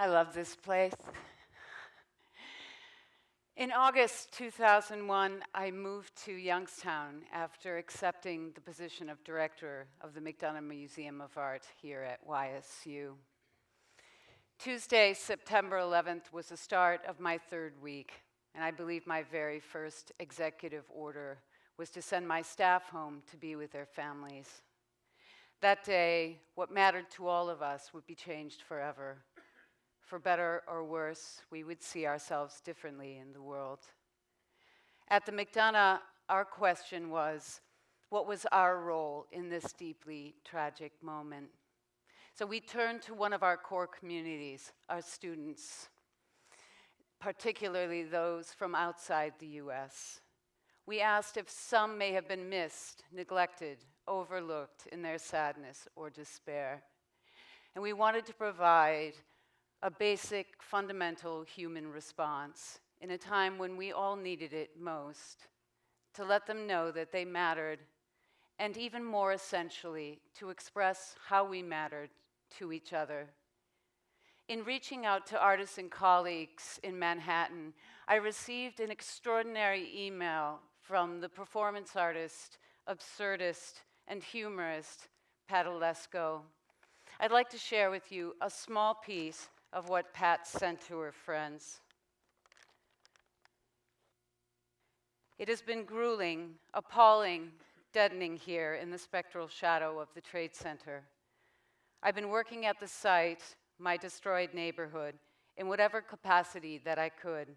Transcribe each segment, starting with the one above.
I love this place. In August 2001, I moved to Youngstown after accepting the position of director of the McDonough Museum of Art here at YSU. Tuesday, September 11th, was the start of my third week, and I believe my very first executive order was to send my staff home to be with their families. That day, what mattered to all of us would be changed forever. For better or worse, we would see ourselves differently in the world. At the McDonough, our question was, what was our role in this deeply tragic moment? So we turned to one of our core communities, our students, particularly those from outside the US. We asked if some may have been missed, neglected, overlooked in their sadness or despair. And we wanted to provide a basic, fundamental human response in a time when we all needed it most, to let them know that they mattered, and even more essentially, to express how we mattered to each other. In reaching out to artists and colleagues in Manhattan, I received an extraordinary email from the performance artist, absurdist, and humorist, Pat Olesko. I'd like to share with you a small piece of what Pat sent to her friends. It has been grueling, appalling, deadening here in the spectral shadow of the Trade Center. I've been working at the site, my destroyed neighborhood, in whatever capacity that I could.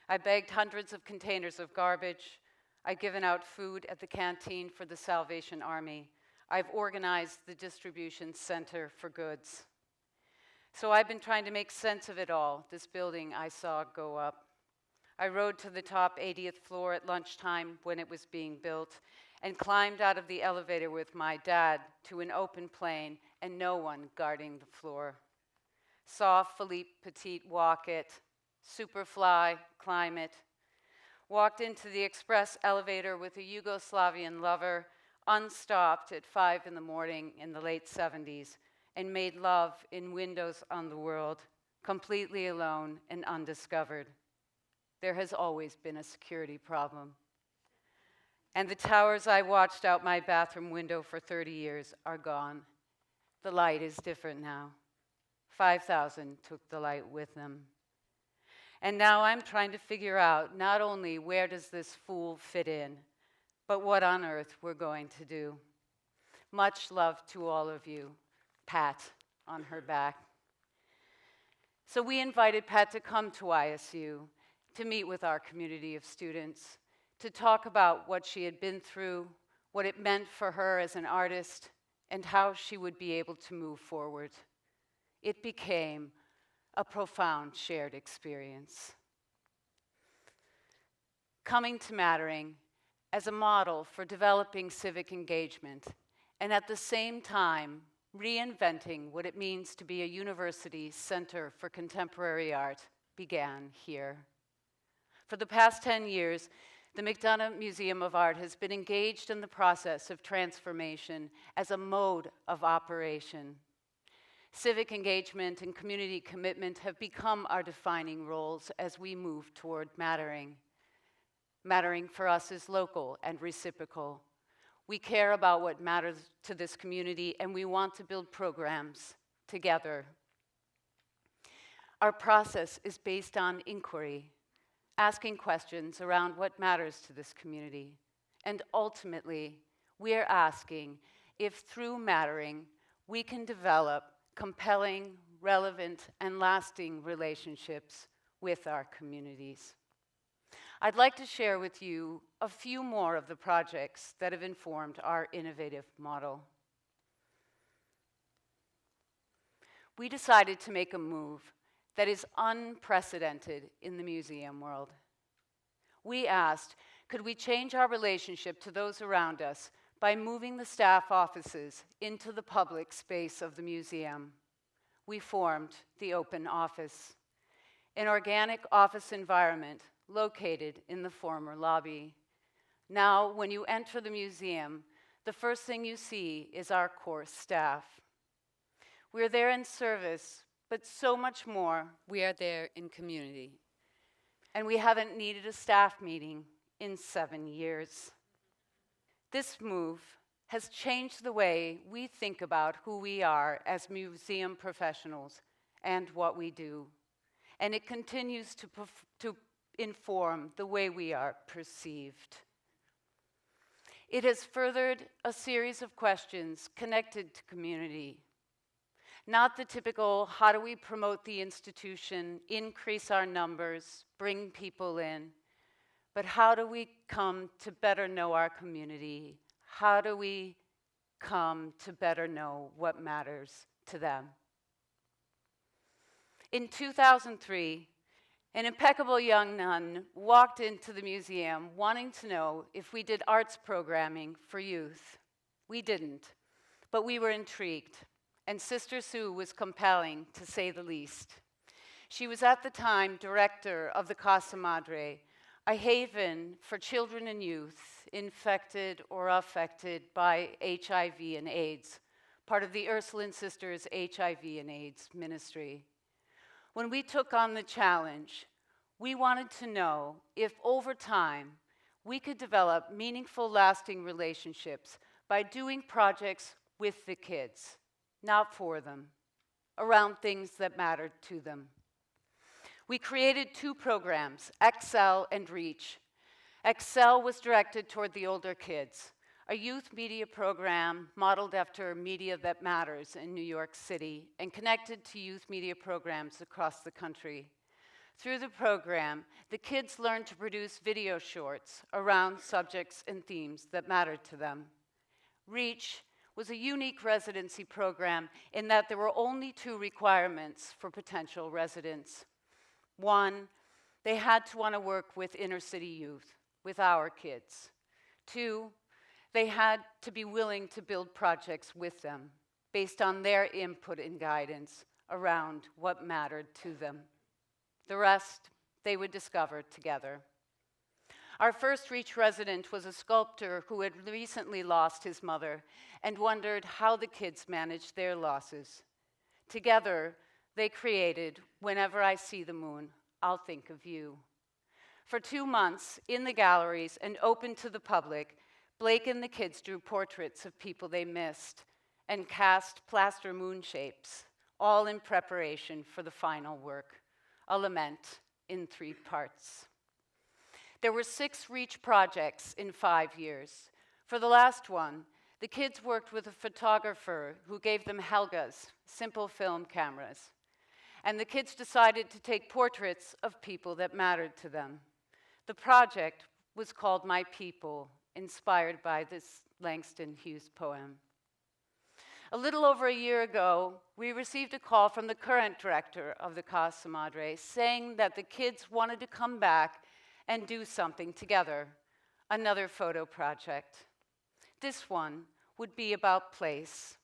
I bagged hundreds of containers of garbage. I've given out food at the canteen for the Salvation Army. I've organized the distribution center for goods. So I've been trying to make sense of it all, this building I saw go up. I rode to the top 80th floor at lunchtime when it was being built and climbed out of the elevator with my dad to an open plane and no one guarding the floor. Saw Philippe Petit walk it, Superfly climb it. Walked into the express elevator with a Yugoslavian lover, unstopped at 5 in the morning in the late 70s, and made love in windows on the world, completely alone and undiscovered. There has always been a security problem. And the towers I watched out my bathroom window for 30 years are gone. The light is different now. 5,000 took the light with them. And now I'm trying to figure out not only where does this fool fit in, but what on earth we're going to do. Much love to all of you. Pat on her back. So we invited Pat to come to ISU, to meet with our community of students, to talk about what she had been through, what it meant for her as an artist, and how she would be able to move forward. It became a profound shared experience. Coming to Mattering as a model for developing civic engagement, and at the same time, reinventing what it means to be a university center for contemporary art began here. For the past 10 years, the McDonough Museum of Art has been engaged in the process of transformation as a mode of operation. Civic engagement and community commitment have become our defining roles as we move toward mattering. Mattering for us is local and reciprocal. We care about what matters to this community, and we want to build programs together. Our process is based on inquiry, asking questions around what matters to this community. And ultimately, we are asking if through mattering, we can develop compelling, relevant, and lasting relationships with our communities. I'd like to share with you a few more of the projects that have informed our innovative model. We decided to make a move that is unprecedented in the museum world. We asked, could we change our relationship to those around us by moving the staff offices into the public space of the museum? We formed the Open Office, an organic office environment located in the former lobby. Now, when you enter the museum, the first thing you see is our core staff. We're there in service but so much more. We are there in community. And we haven't needed a staff meeting in 7 years. This move has changed the way we think about who we are as museum professionals and what we do. And it continues to inform the way we are perceived. It has furthered a series of questions connected to community. Not the typical, how do we promote the institution, increase our numbers, bring people in, but how do we come to better know our community? How do we come to better know what matters to them? In 2003, an impeccable young nun walked into the museum wanting to know if we did arts programming for youth. We didn't, but we were intrigued, and Sister Sue was compelling, to say the least. She was at the time director of the Casa Madre, a haven for children and youth infected or affected by HIV and AIDS, part of the Ursuline Sisters HIV and AIDS ministry. When we took on the challenge, we wanted to know if over time we could develop meaningful, lasting relationships by doing projects with the kids, not for them, around things that mattered to them. We created 2 programs, Excel and Reach. Excel was directed toward the older kids, a youth media program modeled after Media That Matters in New York City and connected to youth media programs across the country. Through the program, the kids learned to produce video shorts around subjects and themes that mattered to them. Reach was a unique residency program in that there were only 2 requirements for potential residents. 1, they had to want to work with inner city youth, with our kids. 2, they had to be willing to build projects with them based on their input and guidance around what mattered to them. The rest, they would discover together. Our first Reach resident was a sculptor who had recently lost his mother and wondered how the kids managed their losses. Together, they created Whenever I See the Moon, I'll Think of You. For 2 months, in the galleries and open to the public, Blake and the kids drew portraits of people they missed and cast plaster moon shapes, all in preparation for the final work, a lament in 3 parts. There were 6 Reach projects in 5 years. For the last one, the kids worked with a photographer who gave them Helga's, simple film cameras. And the kids decided to take portraits of people that mattered to them. The project was called My People, inspired by this Langston Hughes poem. A little over a year ago, we received a call from the current director of the Casa Madre saying that the kids wanted to come back and do something together, another photo project. This one would be about place.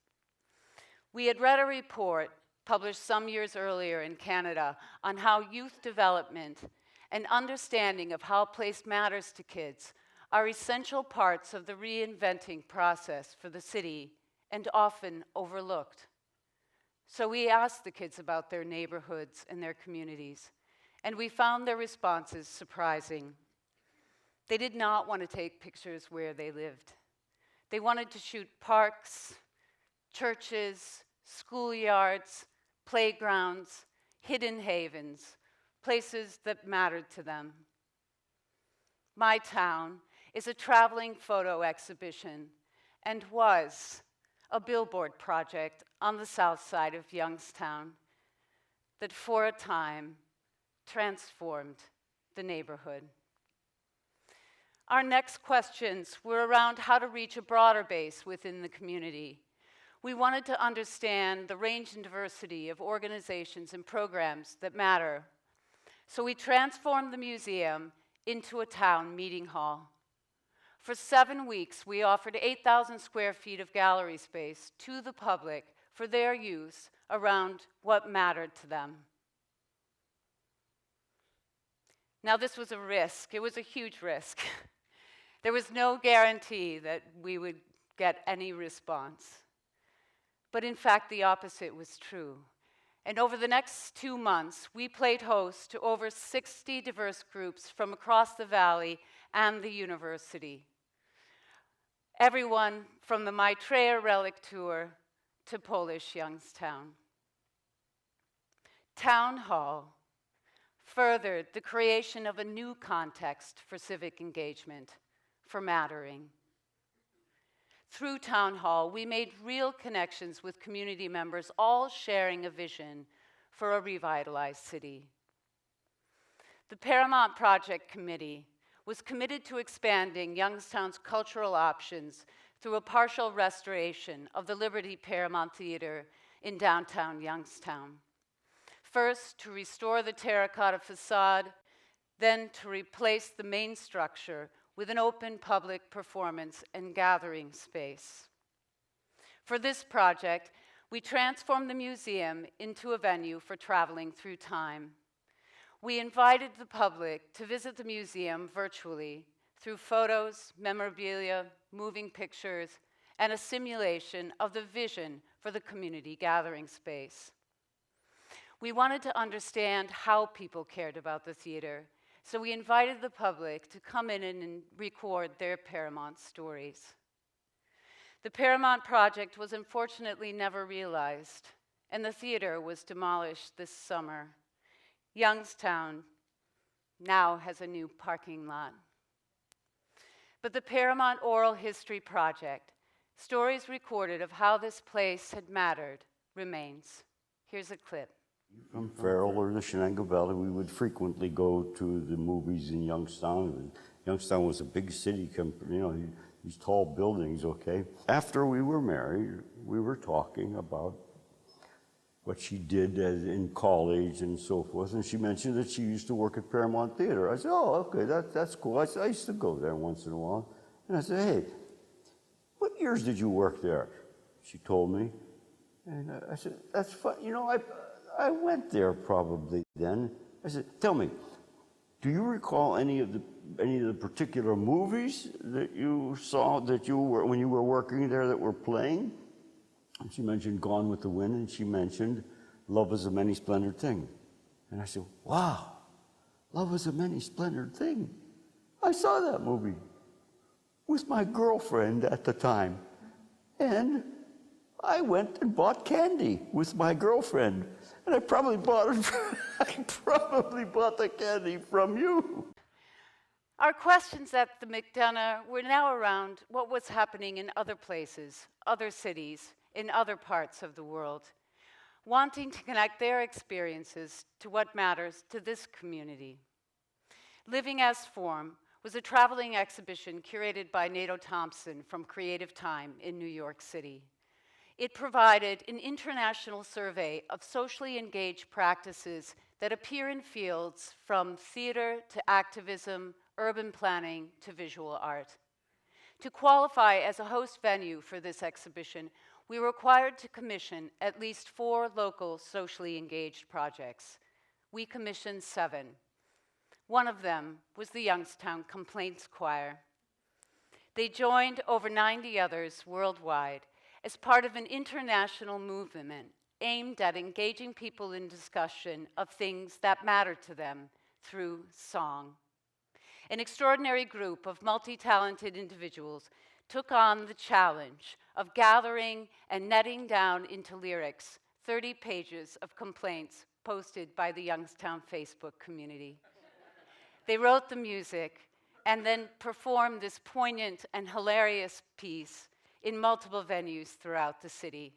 We had read a report published some years earlier in Canada on how youth development and understanding of how place matters to kids are essential parts of the reinventing process for the city and often overlooked. So we asked the kids about their neighborhoods and their communities, and we found their responses surprising. They did not want to take pictures where they lived. They wanted to shoot parks, churches, schoolyards, playgrounds, hidden havens, places that mattered to them. My Town is a traveling photo exhibition and was a billboard project on the south side of Youngstown that for a time transformed the neighborhood. Our next questions were around how to reach a broader base within the community. We wanted to understand the range and diversity of organizations and programs that matter. So we transformed the museum into a town meeting hall. For 7 weeks, we offered 8,000 square feet of gallery space to the public for their use around what mattered to them. Now, this was a risk. It was a huge risk. There was no guarantee that we would get any response. But in fact, the opposite was true. And over the next 2 months, we played host to over 60 diverse groups from across the valley and the university. Everyone from the Maitreya Relic Tour to Polish Youngstown. Town Hall furthered the creation of a new context for civic engagement, for mattering. Through Town Hall, we made real connections with community members, all sharing a vision for a revitalized city. The Paramount Project Committee was committed to expanding Youngstown's cultural options through a partial restoration of the Liberty Paramount Theater in downtown Youngstown. First, to restore the terracotta facade, then to replace the main structure with an open public performance and gathering space. For this project, we transformed the museum into a venue for traveling through time. We invited the public to visit the museum virtually through photos, memorabilia, moving pictures, and a simulation of the vision for the community gathering space. We wanted to understand how people cared about the theater, so we invited the public to come in and record their Paramount stories. The Paramount project was unfortunately never realized, and the theater was demolished this summer. Youngstown now has a new parking lot. But the Paramount Oral History Project, stories recorded of how this place had mattered, remains. Here's a clip. From Farrell or the Shenango Valley, we would frequently go to the movies in Youngstown. Youngstown was a big city, you know, these tall buildings, okay? After we were married, we were talking about what she did in college and so forth, and she mentioned that she used to work at Paramount Theater. I said, oh, okay, that's cool. I used to go there once in a while. And I said, hey, what years did you work there? She told me. And I said, that's fun. You know, I went there probably then. I said, tell me, do you recall any of the particular movies that you saw when you were working there that were playing? And she mentioned Gone with the Wind, and she mentioned Love is a Many Splendored Thing. And I said, wow, Love is a Many Splendored Thing. I saw that movie with my girlfriend at the time. And I went and bought candy with my girlfriend. And I probably bought the candy from you. Our questions at the McDonough were now around what was happening in other places, other cities, in other parts of the world, wanting to connect their experiences to what matters to this community. Living as Form was a traveling exhibition curated by Nato Thompson from Creative Time in New York City. It provided an international survey of socially engaged practices that appear in fields from theater to activism, urban planning to visual art. To qualify as a host venue for this exhibition, we were required to commission at least 4 local socially engaged projects. We commissioned 7. One of them was the Youngstown Complaints Choir. They joined over 90 others worldwide as part of an international movement aimed at engaging people in discussion of things that matter to them through song. An extraordinary group of multi-talented individuals took on the challenge of gathering and netting down into lyrics 30 pages of complaints posted by the Youngstown Facebook community. They wrote the music and then performed this poignant and hilarious piece in multiple venues throughout the city.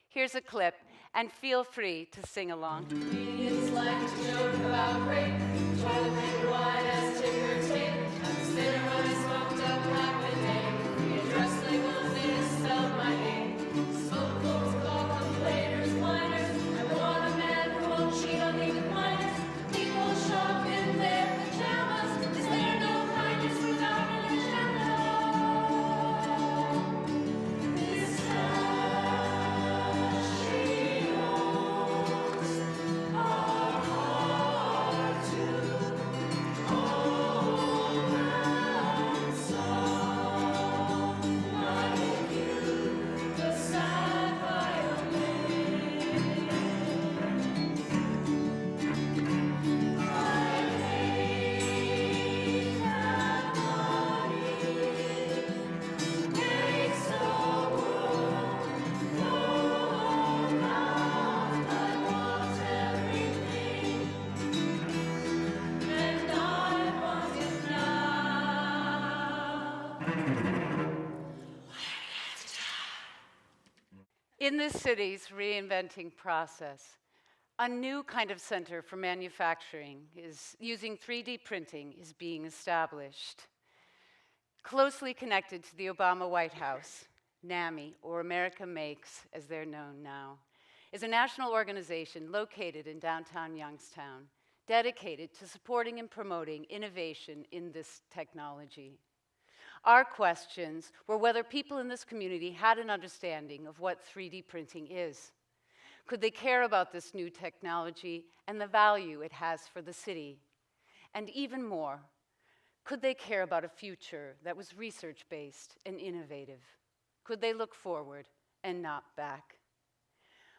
Here's a clip, and feel free to sing along. It's like a joke about rape, toilet paper wide as ticker tape. Instead of I smoked up half a day. The address labels they misspelled my name. Smoke folks call complainers whiners. I want a man who won't cheat on me with minors. People shop in their pajamas. Is there no kindness without an agenda? This time she holds our heart to hold. In this city's reinventing process, a new kind of center for manufacturing is using 3D printing is being established. Closely connected to the Obama White House, NAMI, or America Makes, as they're known now, is a national organization located in downtown Youngstown, dedicated to supporting and promoting innovation in this technology. Our questions were whether people in this community had an understanding of what 3D printing is. Could they care about this new technology and the value it has for the city? And even more, could they care about a future that was research-based and innovative? Could they look forward and not back?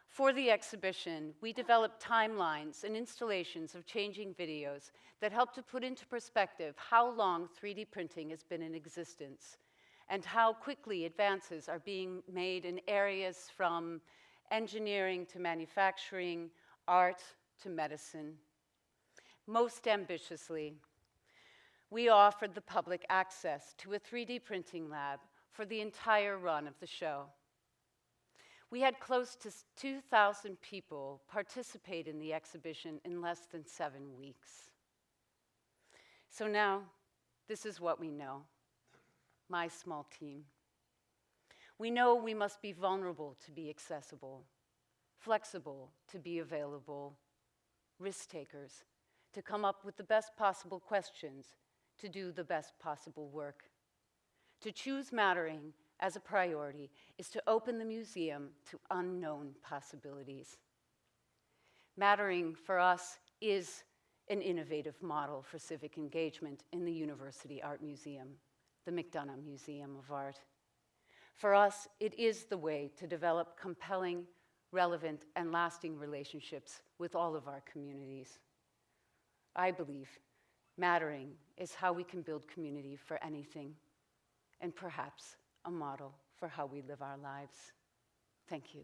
For the exhibition, we developed timelines and installations of changing videos that help to put into perspective how long 3D printing has been in existence and how quickly advances are being made in areas from engineering to manufacturing, art to medicine. Most ambitiously, we offered the public access to a 3D printing lab for the entire run of the show. We had close to 2,000 people participate in the exhibition in less than 7 weeks. So now, this is what we know, my small team. We know we must be vulnerable to be accessible, flexible to be available, risk takers to come up with the best possible questions, to do the best possible work. To choose mattering as a priority is to open the museum to unknown possibilities. Mattering for us is an innovative model for civic engagement in the University Art Museum, the McDonough Museum of Art. For us, it is the way to develop compelling, relevant, and lasting relationships with all of our communities. I believe mattering is how we can build community for anything, and perhaps a model for how we live our lives. Thank you.